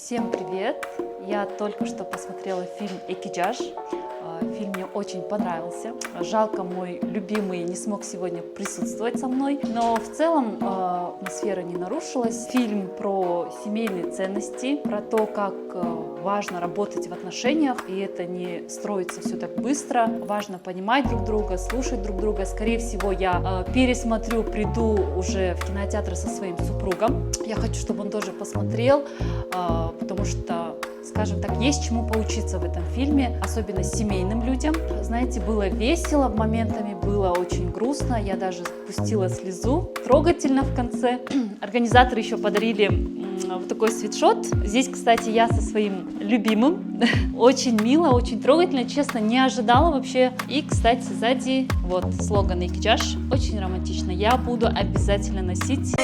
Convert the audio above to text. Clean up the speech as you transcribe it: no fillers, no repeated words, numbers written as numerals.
Всем привет! Я только что посмотрела фильм «Эки-Жаш». Фильм мне очень понравился. Жалко, мой любимый не смог сегодня присутствовать со мной, но в целом атмосфера не нарушилась. Фильм про семейные ценности, про то, как важно работать в отношениях, и это не строится все так быстро. Важно понимать друг друга, слушать друг друга. Скорее всего, я пересмотрю, приду уже в кинотеатр со своим супругом. Я хочу, чтобы он тоже посмотрел, потому что, скажем так, есть чему поучиться в этом фильме, особенно семейным людям. Знаете, было весело, моментами было очень грустно, я даже спустила слезу, трогательно в конце. Организаторы еще подарили вот такой свитшот. Здесь, кстати, я со своим любимым. Очень мило, очень трогательно, честно, не ожидала вообще. И, кстати, сзади вот слоган «Эки-Жаш». Очень романтично. Я буду обязательно носить.